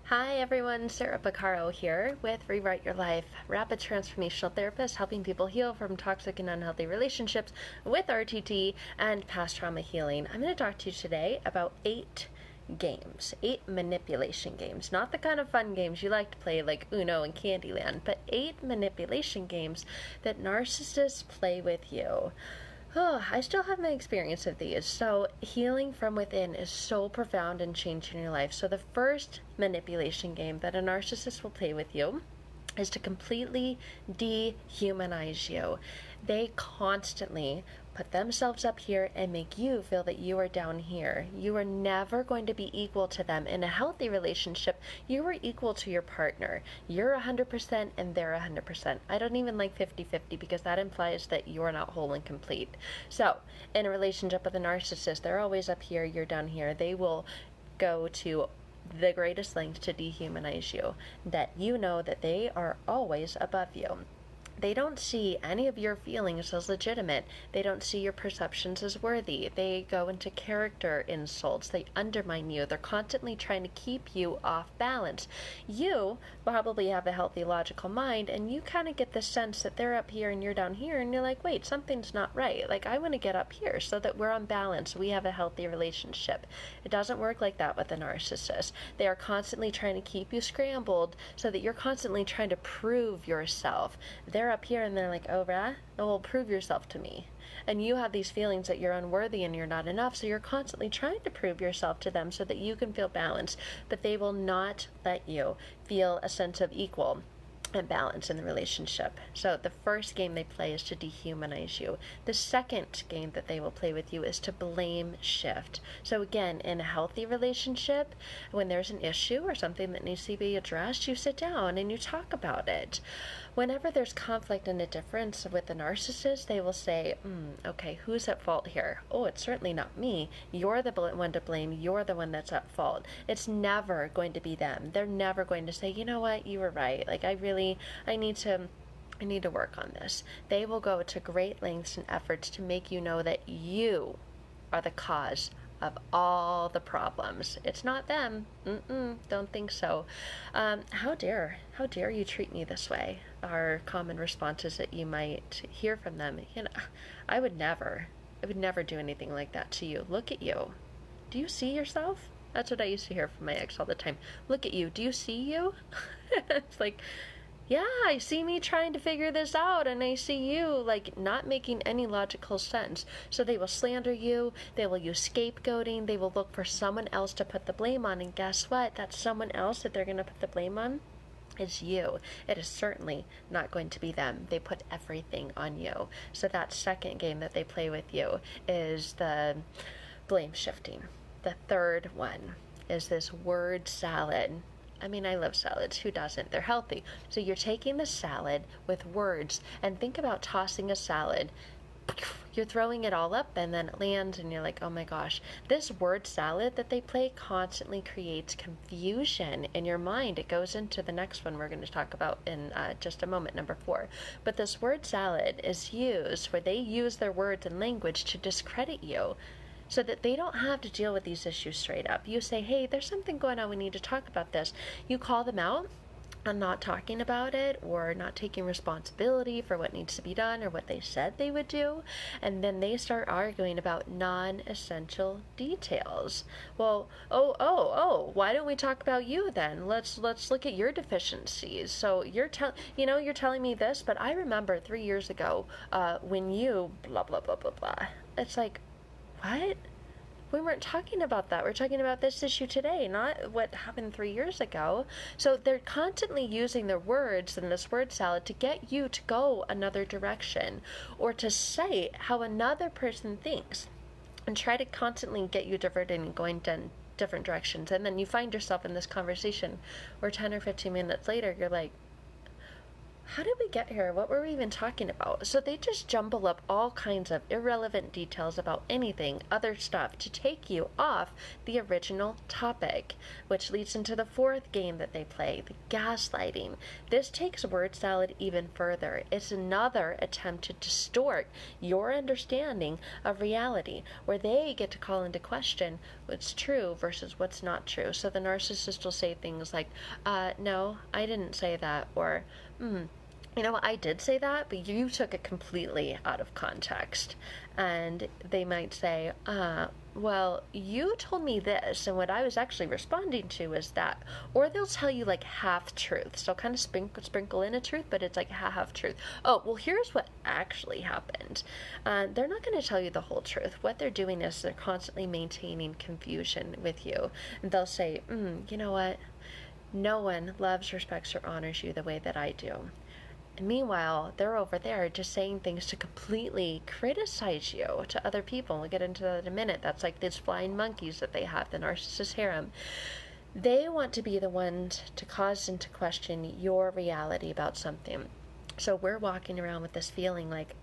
Hi everyone, Sarah Picaro here with Rewrite Your Life, rapid transformational therapist helping people heal from toxic and unhealthy relationships with RTT and past trauma healing. I'm going to talk to you today about 8 games, 8 manipulation games, not the kind of fun games you like to play like Uno and Candyland, but 8 manipulation games that narcissists play with you. Oh, I still have my experience of these. So healing from within is so profound and changing your life. So the first manipulation game that a narcissist will play with you is to completely dehumanize you. They constantly put themselves up here and make you feel that you are down here. You are never going to be equal to them. In a healthy relationship, you are equal to your partner. You're 100% and they're 100%. I don't even like 50-50 because that implies that you're not whole and complete. So, in a relationship with a narcissist, they're always up here, you're down here. They will go to the greatest lengths to dehumanize you, that you know that they are always above you. They don't see any of your feelings as legitimate. They don't see your perceptions as worthy. They go into character insults. They undermine you. They're constantly trying to keep you off balance. You probably have a healthy, logical mind, and you kind of get the sense that they're up here and you're down here, and you're like, wait, something's not right. Like, I want to get up here so that we're on balance. We have a healthy relationship. It doesn't work like that with a narcissist. They are constantly trying to keep you scrambled so that you're constantly trying to prove yourself. They're up here and they're like, oh, rah? Well, prove yourself to me. And you have these feelings that you're unworthy and you're not enough, so you're constantly trying to prove yourself to them so that you can feel balanced. But they will not let you feel a sense of equal and balance in the relationship. So the first game they play is to dehumanize you. The second game that they will play with you is to blame shift. So again, in a healthy relationship, when there's an issue or something that needs to be addressed, you sit down and you talk about it. Whenever there's conflict and a difference with the narcissist, they will say, okay, who's at fault here? Oh, it's certainly not me. You're the one to blame. You're the one that's at fault. It's never going to be them. They're never going to say, you know what, you were right. Like, I need to work on this. They will go to great lengths and efforts to make you know that you are the cause of all the problems. It's not them. Don't think so. How dare you treat me this way? Are common responses that you might hear from them. I would never do anything like that to you. Look at you. Do you see yourself? That's what I used to hear from my ex all the time. Look at you. Do you see you? It's like, yeah, I see me trying to figure this out, and I see you, like, not making any logical sense. So they will slander you, they will use scapegoating, they will look for someone else to put the blame on, and guess what? That someone else that they're going to put the blame on is you. It is certainly not going to be them. They put everything on you. So that second game that they play with you is the blame shifting. The third one is this word salad. I mean, I love salads. Who doesn't? They're healthy. So you're taking the salad with words, and think about tossing a salad. You're throwing it all up and then it lands and you're like, oh my gosh. This word salad that they play constantly creates confusion in your mind. It goes into the next one we're going to talk about in just a moment, number 4. But this word salad is used where they use their words and language to discredit you, so that they don't have to deal with these issues straight up. You say, hey, there's something going on, we need to talk about this. You call them out on not talking about it or not taking responsibility for what needs to be done or what they said they would do, and then they start arguing about non-essential details. Well, why don't we talk about you then? Let's look at your deficiencies. So you're telling me this, but I remember 3 years ago when you blah blah blah blah blah. It's like, what? We weren't talking about that. We're talking about this issue today, not what happened 3 years ago. So they're constantly using their words in this word salad to get you to go another direction or to cite how another person thinks and try to constantly get you diverted and going different directions. And then you find yourself in this conversation where 10 or 15 minutes later, you're like, how did we get here? What were we even talking about? So they just jumble up all kinds of irrelevant details about anything, other stuff, to take you off the original topic, which leads into the fourth game that they play, the gaslighting. This takes word salad even further. It's another attempt to distort your understanding of reality, where they get to call into question what's true versus what's not true. So the narcissist will say things like, no, I didn't say that, or, you know, I did say that, but you took it completely out of context. And they might say, well, you told me this, and what I was actually responding to is that. Or they'll tell you like half truths. They'll kind of sprinkle in a truth, but it's like half truth. Oh, well, here's what actually happened. They're not going to tell you the whole truth. What they're doing is they're constantly maintaining confusion with you. And they'll say, you know what? No one loves, respects, or honors you the way that I do. And meanwhile, they're over there just saying things to completely criticize you to other people. We'll get into that in a minute. That's like these flying monkeys that they have, the narcissist harem. They want to be the ones to cause and to question your reality about something. So we're walking around with this feeling like,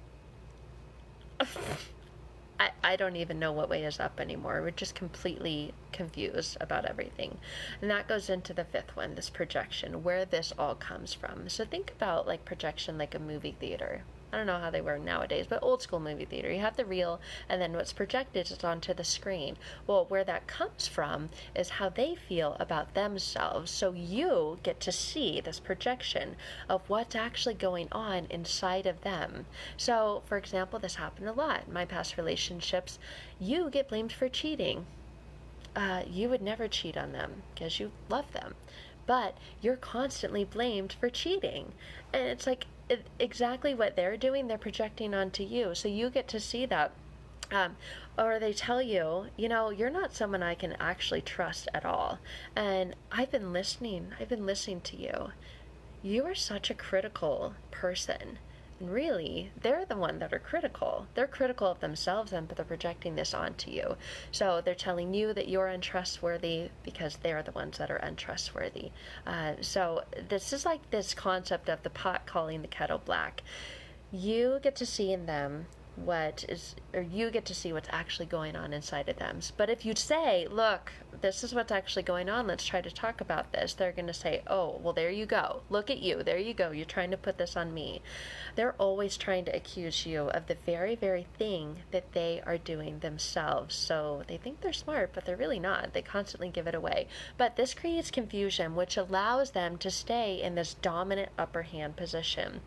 I don't even know what way is up anymore. We're just completely confused about everything. And that goes into the fifth one, this projection, where this all comes from. So think about like projection like a movie theater. I don't know how they work nowadays, but old school movie theater. You have the reel, and then what's projected is onto the screen. Well, where that comes from is how they feel about themselves. So you get to see this projection of what's actually going on inside of them. So, for example, this happened a lot in my past relationships. You get blamed for cheating. You would never cheat on them because you love them. But you're constantly blamed for cheating. And it's like, exactly what they're doing, they're projecting onto you. So you get to see that. Or they tell you, you know, you're not someone I can actually trust at all. And I've been listening to you. You are such a critical person. And really, they're the one that are critical. They're critical of themselves, and but they're projecting this onto you. So they're telling you that you're untrustworthy because they're the ones that are untrustworthy. So this is like this concept of the pot calling the kettle black. You get to see in them you get to see what's actually going on inside of them. But if you say, look, this is what's actually going on, let's try to talk about this, they're going to say, oh, well, there you go. Look at you. There you go. You're trying to put this on me. They're always trying to accuse you of the very, very thing that they are doing themselves. So they think they're smart, but they're really not. They constantly give it away. But this creates confusion, which allows them to stay in this dominant upper hand position.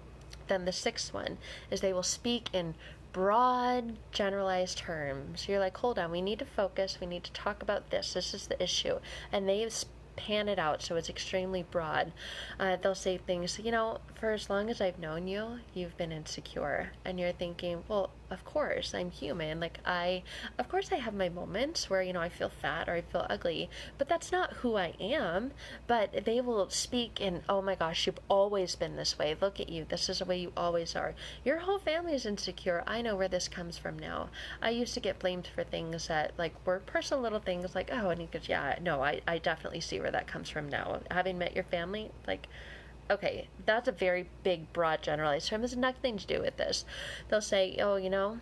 Then the sixth one is they will speak in broad, generalized terms. You're like, hold on, we need to focus. We need to talk about this. This is the issue. And they pan it out so it's extremely broad. They'll say things, you know, for as long as I've known you, you've been insecure. And you're thinking, well, of course, I'm human. Like, of course I have my moments where, you know, I feel fat or I feel ugly, but that's not who I am. But they will speak in, oh my gosh, you've always been this way. Look at you. This is the way you always are. Your whole family is insecure. I know where this comes from now. I used to get blamed for things that, like, were personal little things, like, oh, and he goes, yeah, no, I definitely see where that comes from now. Having met your family, like, okay, that's a very big, broad, generalized term. It has nothing to do with this. They'll say, oh, you know,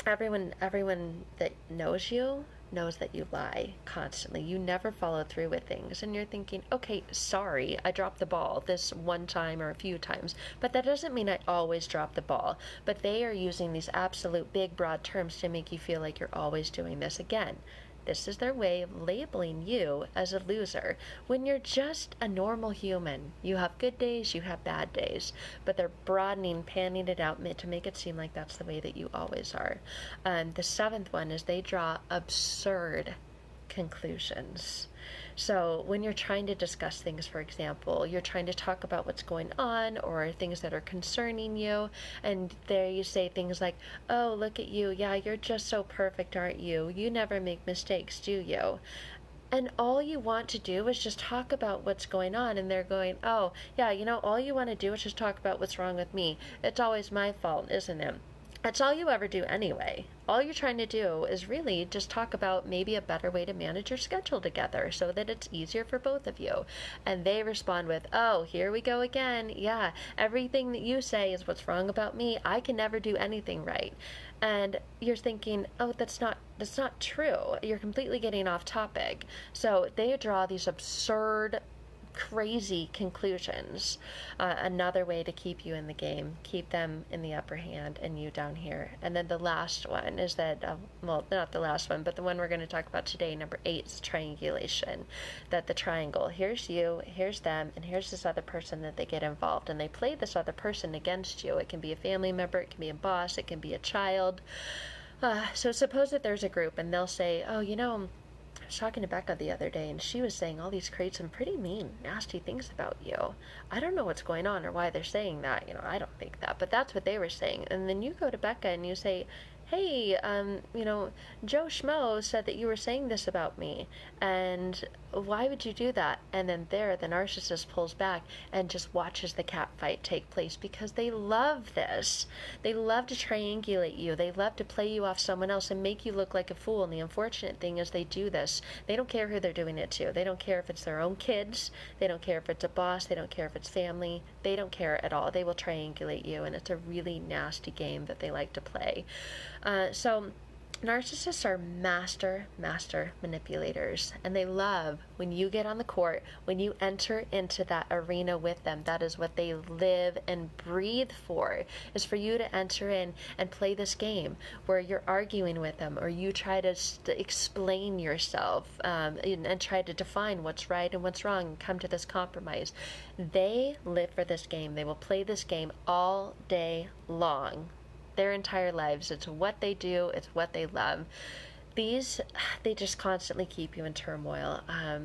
everyone that knows you knows that you lie constantly. You never follow through with things. And you're thinking, okay, sorry, I dropped the ball this one time or a few times. But that doesn't mean I always drop the ball. But they are using these absolute big, broad terms to make you feel like you're always doing this again. This is their way of labeling you as a loser when you're just a normal human. You have good days, you have bad days, but they're broadening, panning it out to make it seem like that's the way that you always are. The seventh one is they draw absurd conclusions. So when you're trying to discuss things, for example, you're trying to talk about what's going on or things that are concerning you, and there you say things like, oh, look at you, yeah, you're just so perfect, aren't you? You never make mistakes, do you? And all you want to do is just talk about what's going on, and they're going, oh, yeah, you know, all you want to do is just talk about what's wrong with me. It's always my fault, isn't it? That's all you ever do anyway. All you're trying to do is really just talk about maybe a better way to manage your schedule together so that it's easier for both of you. And they respond with, oh, here we go again. Yeah, everything that you say is what's wrong about me. I can never do anything right. And you're thinking, oh, that's not true. You're completely getting off topic. So they draw these absurd, crazy conclusions. Another way to keep you in the game, keep them in the upper hand and you down here. And then the last one is that, well, not the last one, but the one we're going to talk about today, number 8, is triangulation. That the triangle, here's you, here's them, and here's this other person that they get involved. And they play this other person against you. It can be a family member, it can be a boss, it can be a child. So suppose that there's a group and they'll say, oh, I was talking to Becca the other day, and she was saying all these some pretty mean, nasty things about you. I don't know what's going on or why they're saying that. I don't think that, but that's what they were saying. And then you go to Becca and you say, hey, Joe Schmo said that you were saying this about me, and why would you do that? And then the narcissist pulls back and just watches the cat fight take place because they love this. They love to triangulate you. They love to play you off someone else and make you look like a fool. And the unfortunate thing is they do this. They don't care who they're doing it to. They don't care if it's their own kids. They don't care if it's a boss. They don't care if it's family. They don't care at all. They will triangulate you, and it's a really nasty game that they like to play. So narcissists are master manipulators, and they love when you get on the court, when you enter into that arena with them. That is what they live and breathe for, is for you to enter in and play this game where you're arguing with them, or you try to explain yourself and try to define what's right and what's wrong and come to this compromise. They live for this game. They will play this game all day long. Their entire lives. It's what they do. It's what they love. They just constantly keep you in turmoil,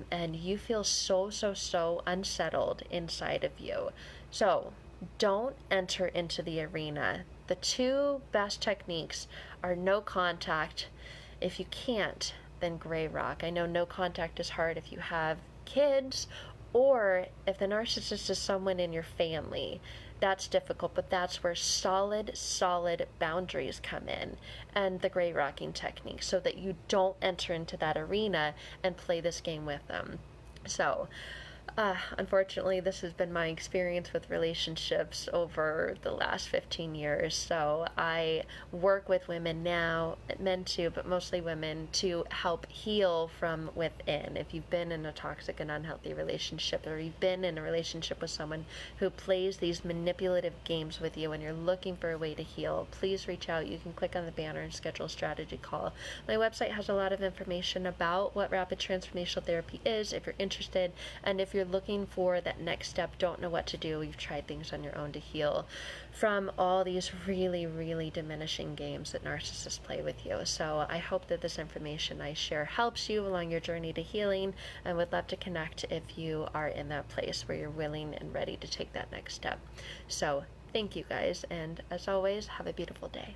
and you feel so unsettled inside of you. So don't enter into the arena. The 2 best techniques are no contact. If you can't, then gray rock. I know no contact is hard if you have kids, or if the narcissist is someone in your family. That's difficult, but that's where solid boundaries come in, and the gray rocking technique, so that you don't enter into that arena and play this game with them. So unfortunately, this has been my experience with relationships over the last 15 years. So I work with women now, men too, but mostly women, to help heal from within. If you've been in a toxic and unhealthy relationship, or you've been in a relationship with someone who plays these manipulative games with you and you're looking for a way to heal, please reach out. You can click on the banner and schedule a strategy call. My website has a lot of information about what rapid transformational therapy is if you're interested, and if you're looking for that next step, don't know what to do, you've tried things on your own to heal from all these really diminishing games that narcissists play with you. So I hope that this information I share helps you along your journey to healing, and would love to connect if you are in that place where you're willing and ready to take that next step. So thank you guys, and as always, have a beautiful day.